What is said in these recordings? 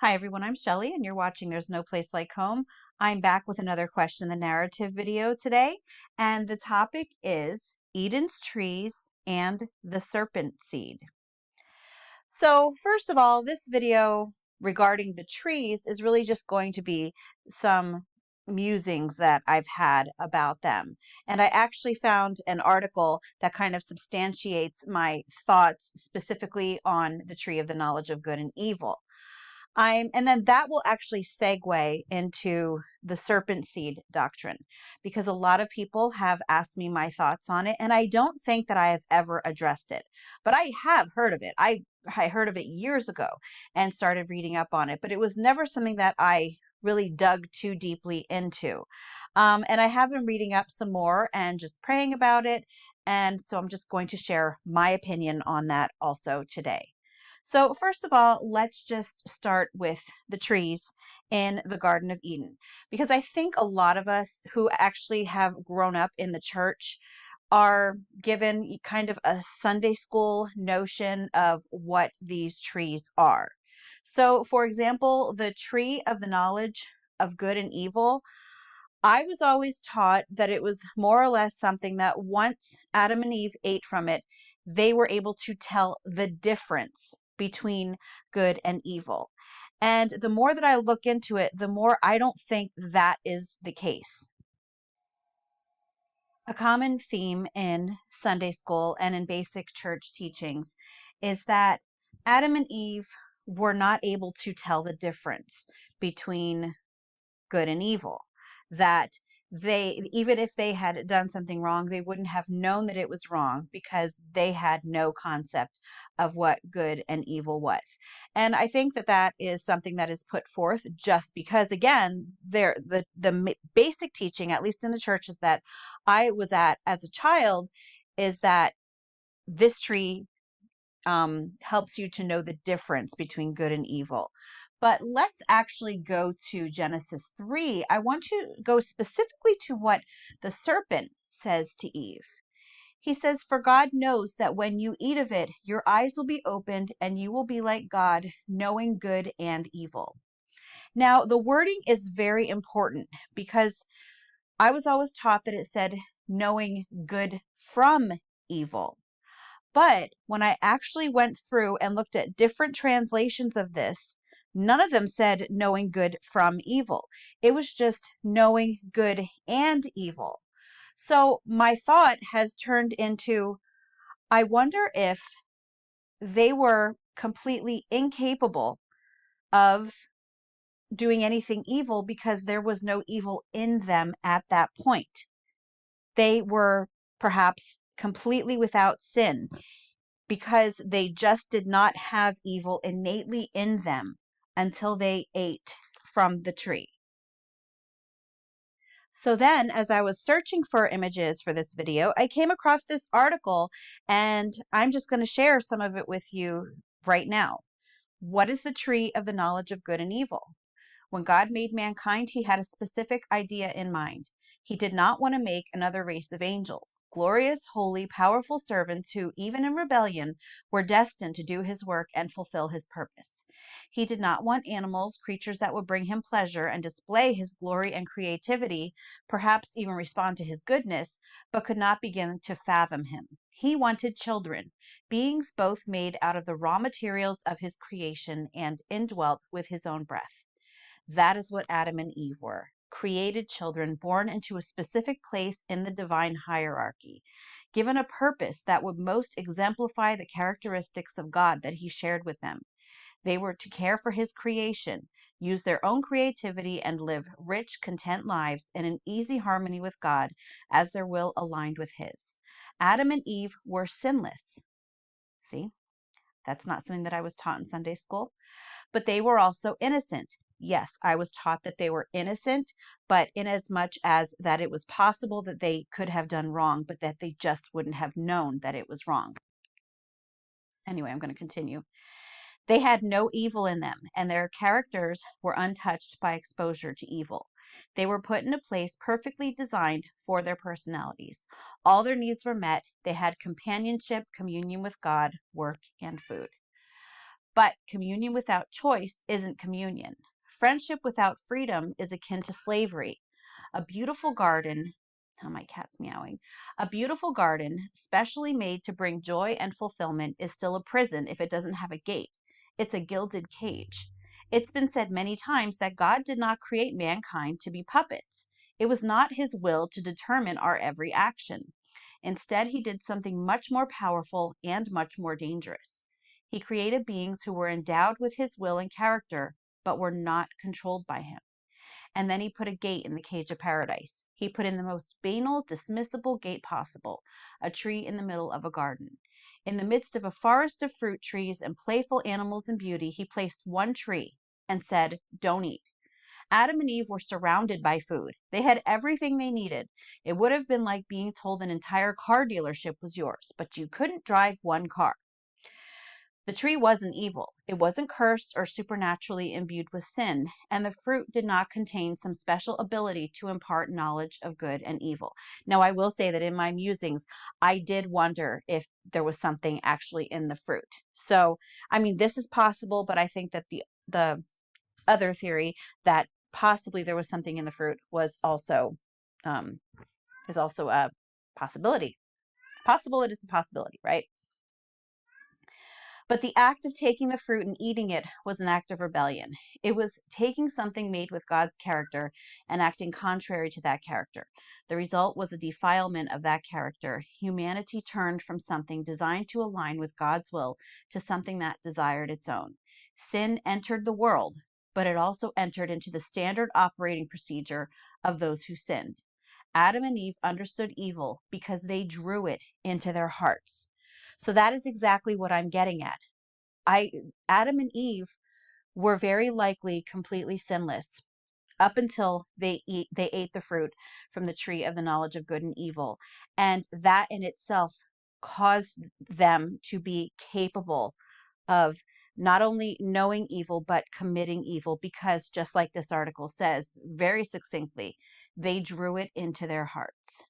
Hi everyone, I'm Shelly and you're watching There's No Place Like Home. I'm back with another question the narrative video today, and the topic is Eden's trees and the serpent seed. So first of all, this video regarding the trees is really just going to be some musings that I've had about them. And I actually found an article that kind of substantiates my thoughts specifically on the tree of the knowledge of good and evil. And then that will actually segue into the serpent seed doctrine, because a lot of people have asked me my thoughts on it, and I don't think that I have ever addressed it, but I have heard of it. I heard of it years ago and started reading up on it, but it was never something that I really dug too deeply into. And I have been reading up some more and just praying about it. And so I'm just going to share my opinion on that also today. So first of all, let's just start with the trees in the Garden of Eden, because I think a lot of us who actually have grown up in the church are given kind of a Sunday school notion of what these trees are. So, for example, the tree of the knowledge of good and evil, I was always taught that it was more or less something that once Adam and Eve ate from it, they were able to tell the difference between good and evil. And the more that I look into it, the more I don't think that is the case. A common theme in Sunday school and in basic church teachings is that Adam and Eve were not able to tell the difference between good and evil. That even if they had done something wrong, they wouldn't have known that it was wrong because they had no concept of what good and evil was. And I think that that is something that is put forth just because, again, the basic teaching, at least in the churches that I was at as a child, is that this tree helps you to know the difference between good and evil. But let's actually go to Genesis 3. I want to go specifically to what the serpent says to Eve. He says, "For God knows that when you eat of it, your eyes will be opened and you will be like God, knowing good and evil." Now, the wording is very important because I was always taught that it said knowing good from evil. But when I actually went through and looked at different translations of this, none of them said knowing good from evil. It was just knowing good and evil. So my thought has turned into, I wonder if they were completely incapable of doing anything evil because there was no evil in them at that point. They were perhaps completely without sin, because they just did not have evil innately in them until they ate from the tree. So then, as I was searching for images for this video, I came across this article, and I'm just going to share some of it with you right now. What is the tree of the knowledge of good and evil? When God made mankind, he had a specific idea in mind. He did not want to make another race of angels, glorious, holy, powerful servants who, even in rebellion, were destined to do his work and fulfill his purpose. He did not want animals, creatures that would bring him pleasure and display his glory and creativity, perhaps even respond to his goodness, but could not begin to fathom him. He wanted children, beings both made out of the raw materials of his creation and indwelt with his own breath. That is what Adam and Eve were, created children born into a specific place in the divine hierarchy, given a purpose that would most exemplify the characteristics of God that he shared with them. They were to care for his creation, use their own creativity, and live rich, content lives in an easy harmony with God as their will aligned with his. Adam and Eve were sinless. See, that's not something that I was taught in Sunday school. But they were also innocent. Yes, I was taught that they were innocent, but in as much as that it was possible that they could have done wrong, but that they just wouldn't have known that it was wrong. Anyway, I'm going to continue. They had no evil in them, and their characters were untouched by exposure to evil. They were put in a place perfectly designed for their personalities. All their needs were met. They had companionship, communion with God, work, and food. But communion without choice isn't communion. Friendship without freedom is akin to slavery. A beautiful garden, oh, my cat's meowing. A beautiful garden, specially made to bring joy and fulfillment, is still a prison if it doesn't have a gate. It's a gilded cage. It's been said many times that God did not create mankind to be puppets. It was not his will to determine our every action. Instead, he did something much more powerful and much more dangerous. He created beings who were endowed with his will and character, but were not controlled by him. And then he put a gate in the cage of paradise. He put in the most banal, dismissible gate possible, a tree in the middle of a garden. In the midst of a forest of fruit trees and playful animals and beauty, he placed one tree and said, "Don't eat." Adam and Eve were surrounded by food. They had everything they needed. It would have been like being told an entire car dealership was yours, but you couldn't drive one car. The tree wasn't evil. It wasn't cursed or supernaturally imbued with sin, and the fruit did not contain some special ability to impart knowledge of good and evil. Now, I will say that in my musings, I did wonder if there was something actually in the fruit. So, I mean, this is possible, but I think that the other theory that possibly there was something in the fruit was also um, is also a possibility. It's possible that it's a possibility, right? But the act of taking the fruit and eating it was an act of rebellion. It was taking something made with God's character and acting contrary to that character. The result was a defilement of that character. Humanity turned from something designed to align with God's will to something that desired its own. Sin entered the world, but it also entered into the standard operating procedure of those who sinned. Adam and Eve understood evil because they drew it into their hearts. So that is exactly what I'm getting at. Adam and Eve were very likely completely sinless up until they ate the fruit from the tree of the knowledge of good and evil. And that in itself caused them to be capable of not only knowing evil, but committing evil, because just like this article says very succinctly, they drew it into their hearts.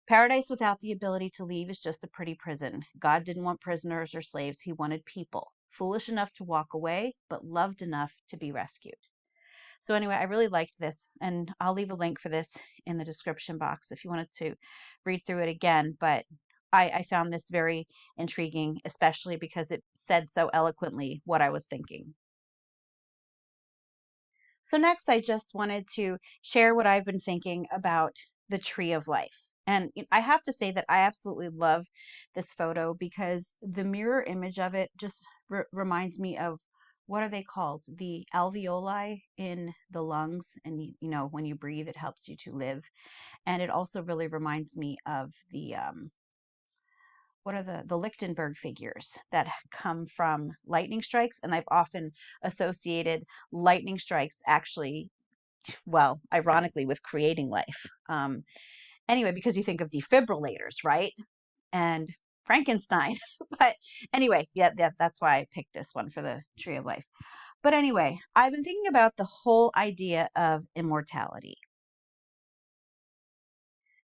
Paradise without the ability to leave is just a pretty prison. God didn't want prisoners or slaves. He wanted people, foolish enough to walk away, but loved enough to be rescued. So anyway, I really liked this, and I'll leave a link for this in the description box if you wanted to read through it again. But I found this very intriguing, especially because it said so eloquently what I was thinking. So next, I just wanted to share what I've been thinking about the tree of life. And I have to say that I absolutely love this photo because the mirror image of it just reminds me of, what are they called? The alveoli in the lungs. And, when you breathe, it helps you to live. And it also really reminds me of the, what are the Lichtenberg figures that come from lightning strikes. And I've often associated lightning strikes actually, well, ironically, with creating life. Anyway, because you think of defibrillators, right? And Frankenstein. But anyway, yeah, that's why I picked this one for the tree of life. But anyway, I've been thinking about the whole idea of immortality.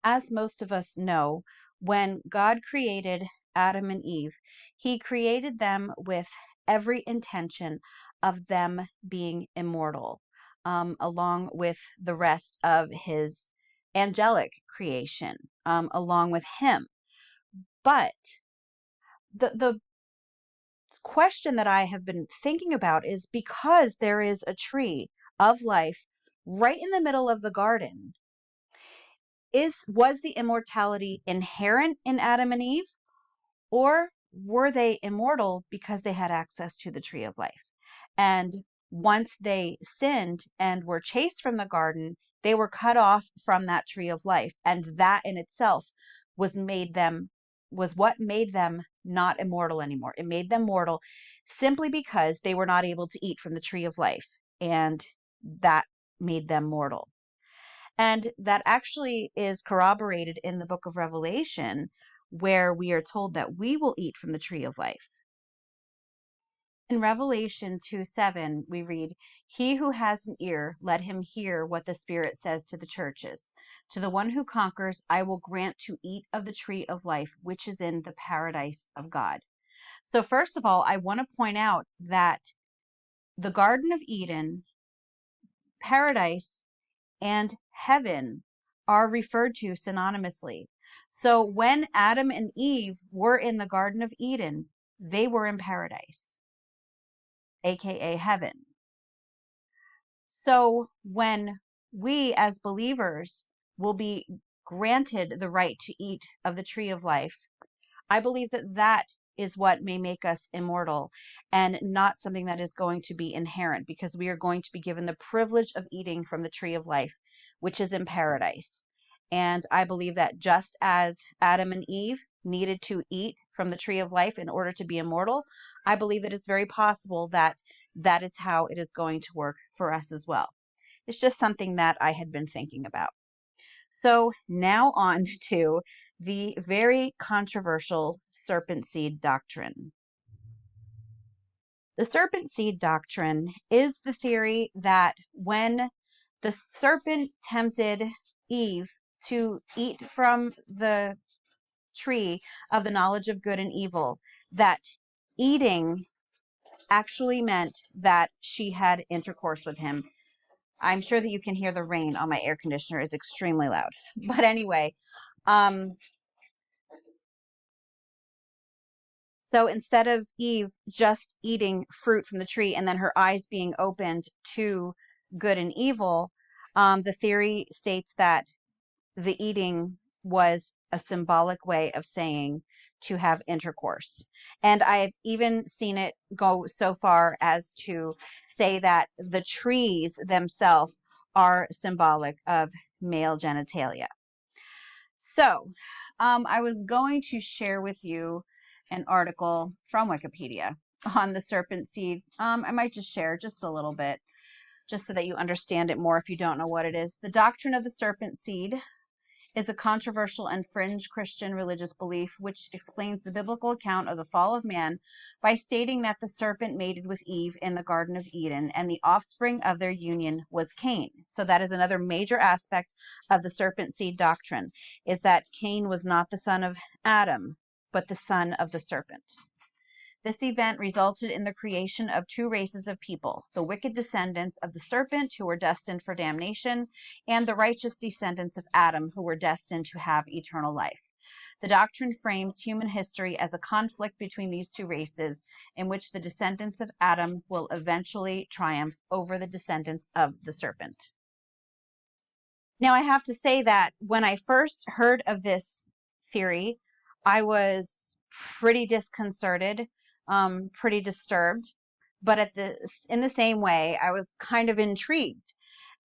As most of us know, when God created Adam and Eve, he created them with every intention of them being immortal, along with the rest of his angelic creation, along with him. But the question that I have been thinking about is, because there is a tree of life right in the middle of the garden, was the immortality inherent in Adam and Eve, or were they immortal because they had access to the tree of life? And once they sinned and were chased from the garden, they were cut off from that tree of life, and that in itself was what made them not immortal anymore. It made them mortal simply because they were not able to eat from the tree of life, and that made them mortal. And that actually is corroborated in the book of Revelation, where we are told that we will eat from the tree of life. In Revelation 2:7, we read, "He who has an ear, let him hear what the Spirit says to the churches. To the one who conquers, I will grant to eat of the tree of life, which is in the paradise of God." So first of all, I want to point out that the Garden of Eden, paradise, and heaven are referred to synonymously. So when Adam and Eve were in the Garden of Eden, they were in paradise, aka heaven. So when we as believers will be granted the right to eat of the tree of life, I believe that that is what may make us immortal and not something that is going to be inherent, because we are going to be given the privilege of eating from the tree of life, which is in paradise. And I believe that just as Adam and Eve needed to eat from the tree of life in order to be immortal, I believe that it's very possible that that is how it is going to work for us as well. It's just something that I had been thinking about. So now on to the very controversial serpent seed doctrine. The serpent seed doctrine is the theory that when the serpent tempted Eve to eat from the tree of the knowledge of good and evil, that eating actually meant that she had intercourse with him. I'm sure that you can hear the rain on my air conditioner is extremely loud. But anyway, so instead of Eve just eating fruit from the tree and then her eyes being opened to good and evil, the theory states that the eating was a symbolic way of saying to have intercourse. And I've even seen it go so far as to say that the trees themselves are symbolic of male genitalia. So I was going to share with you an article from Wikipedia on the serpent seed. I might just share just a little bit, just so that you understand it more if you don't know what it is. The doctrine of the serpent seed is a controversial and fringe Christian religious belief which explains the biblical account of the fall of man by stating that the serpent mated with Eve in the Garden of Eden and the offspring of their union was Cain. So that is another major aspect of the serpent seed doctrine, is that Cain was not the son of Adam, but the son of the serpent. This event resulted in the creation of two races of people, the wicked descendants of the serpent, who were destined for damnation, and the righteous descendants of Adam, who were destined to have eternal life. The doctrine frames human history as a conflict between these two races, in which the descendants of Adam will eventually triumph over the descendants of the serpent. Now, I have to say that when I first heard of this theory, I was pretty disconcerted, pretty disturbed, but in the same way, I was kind of intrigued.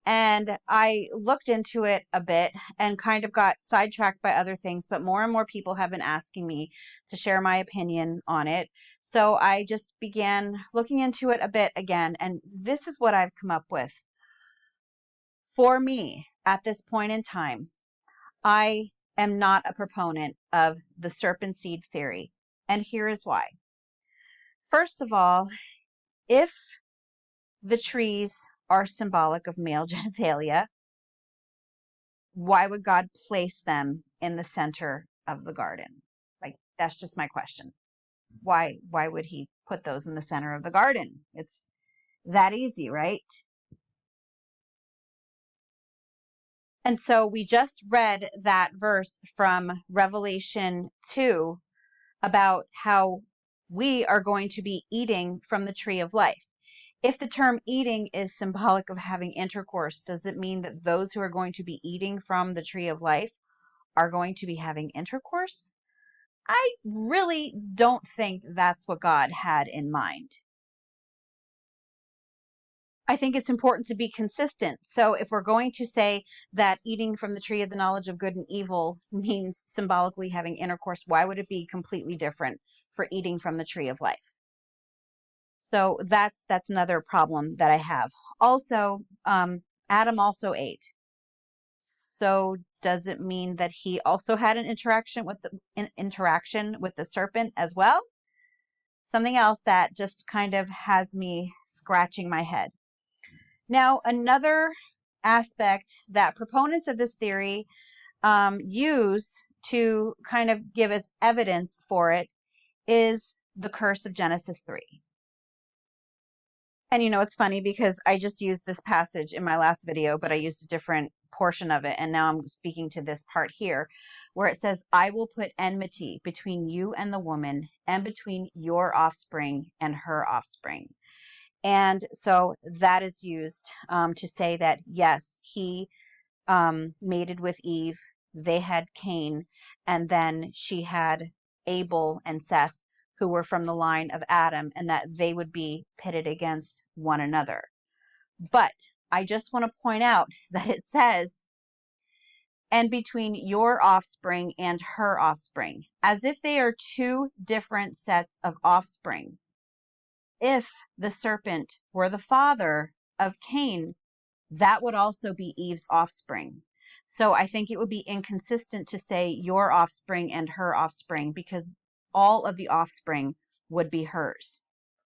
And I looked into it a bit and kind of got sidetracked by other things, but more and more people have been asking me to share my opinion on it. So I just began looking into it a bit again, and this is what I've come up with. For me, at this point in time, I am not a proponent of the serpent seed theory, and here is why. First of all, if the trees are symbolic of male genitalia, why would God place them in the center of the garden? Like, that's just my question. Why would he put those in the center of the garden? It's that easy, right? And so we just read that verse from Revelation 2 about how we are going to be eating from the tree of life. If the term eating is symbolic of having intercourse, does it mean that those who are going to be eating from the tree of life are going to be having intercourse? I really don't think that's what God had in mind. I think it's important to be consistent. So if we're going to say that eating from the tree of the knowledge of good and evil means symbolically having intercourse, why would it be completely different for eating from the tree of life? So that's another problem that I have. Also, Adam also ate. So does it mean that he also had an interaction with the serpent as well? Something else that just kind of has me scratching my head. Now, another aspect that proponents of this theory use to kind of give us evidence for it is the curse of Genesis 3. And it's funny because I just used this passage in my last video, but I used a different portion of it. And now I'm speaking to this part here where it says, I will put enmity between you and the woman and between your offspring and her offspring. And so that is used to say that, yes, he mated with Eve, they had Cain, and then she had Abel and Seth, who were from the line of Adam, and that they would be pitted against one another. But I just want to point out that it says, and between your offspring and her offspring, as if they are two different sets of offspring. If the serpent were the father of Cain, that would also be Eve's offspring. So I think it would be inconsistent to say your offspring and her offspring, because all of the offspring would be hers.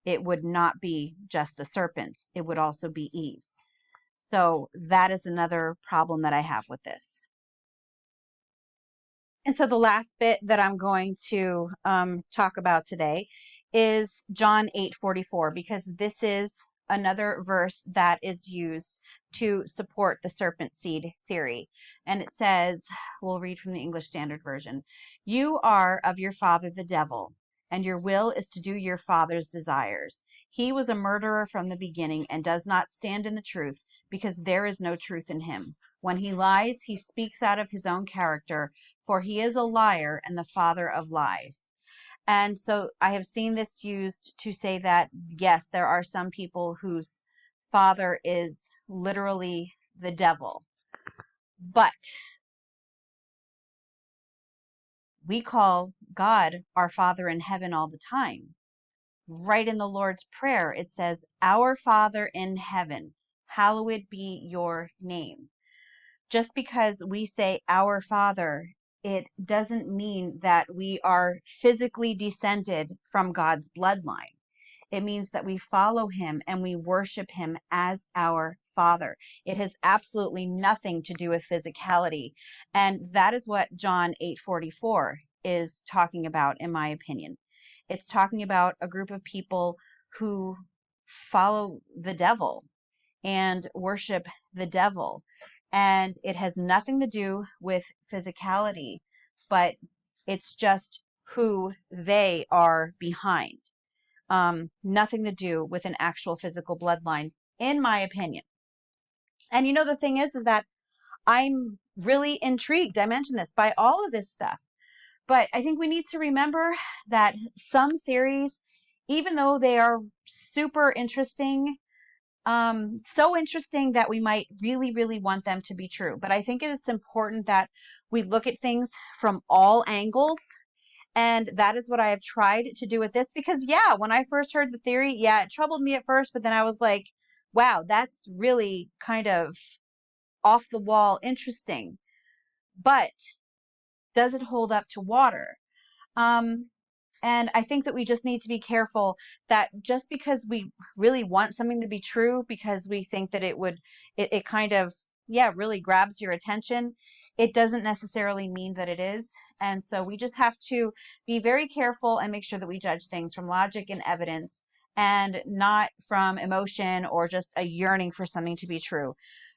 It would not be just the serpent's. It would also be Eve's. So that is another problem that I have with this. And so the last bit that I'm going to talk about today is John 8:44, because this is another verse that is used to support the serpent seed theory. And it says, we'll read from the English Standard Version, you are of your father the devil, and your will is to do your father's desires. He was a murderer from the beginning and does not stand in the truth, because there is no truth in him. When he lies, he speaks out of his own character, for he is a liar and the father of lies. And so I have seen this used to say that, yes, there are some people whose father is literally the devil. But we call God our Father in heaven all the time. Right in the Lord's Prayer, it says, Our Father in heaven, hallowed be your name. Just because we say our Father, it doesn't mean that we are physically descended from God's bloodline. It means that we follow him and we worship him as our Father. It has absolutely nothing to do with physicality. And that is what John 8:44 is talking about, in my opinion. It's talking about a group of people who follow the devil and worship the devil. And it has nothing to do with physicality, but it's just who they are behind. Nothing to do with an actual physical bloodline, in my opinion. And the thing is that I'm really intrigued, I mentioned this, by all of this stuff. But I think we need to remember that some theories, even though they are super interesting, so interesting that we might really, really want them to be true. But I think it is important that we look at things from all angles. And that is what I have tried to do with this, because yeah, when I first heard the theory, yeah, it troubled me at first, but then I was like, wow, that's really kind of off the wall interesting. But does it hold up to water? And I think that we just need to be careful that just because we really want something to be true, because we think that it kind of, yeah, really grabs your attention, it doesn't necessarily mean that it is. And so we just have to be very careful and make sure that we judge things from logic and evidence and not from emotion or just a yearning for something to be true.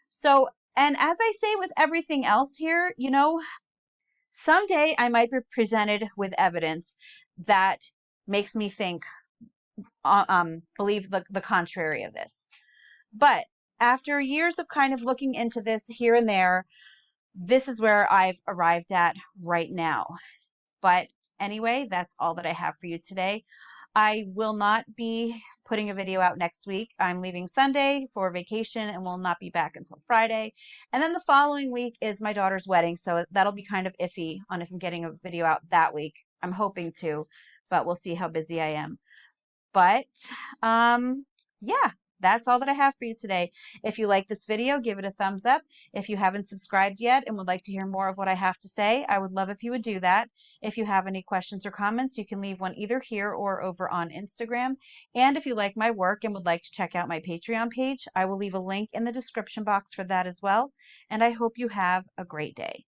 So, and as I say with everything else here, someday I might be presented with evidence that makes me believe the contrary of this. But after years of kind of looking into this here and there, this is where I've arrived at right now. But anyway, that's all that I have for you today. I will not be putting a video out next week. I'm leaving Sunday for vacation and will not be back until Friday. And then the following week is my daughter's wedding, so that'll be kind of iffy on if I'm getting a video out that week. I'm hoping to, but we'll see how busy I am. But yeah, that's all that I have for you today. If you like this video, give it a thumbs up. If you haven't subscribed yet and would like to hear more of what I have to say, I would love if you would do that. If you have any questions or comments, you can leave one either here or over on Instagram. And if you like my work and would like to check out my Patreon page, I will leave a link in the description box for that as well. And I hope you have a great day.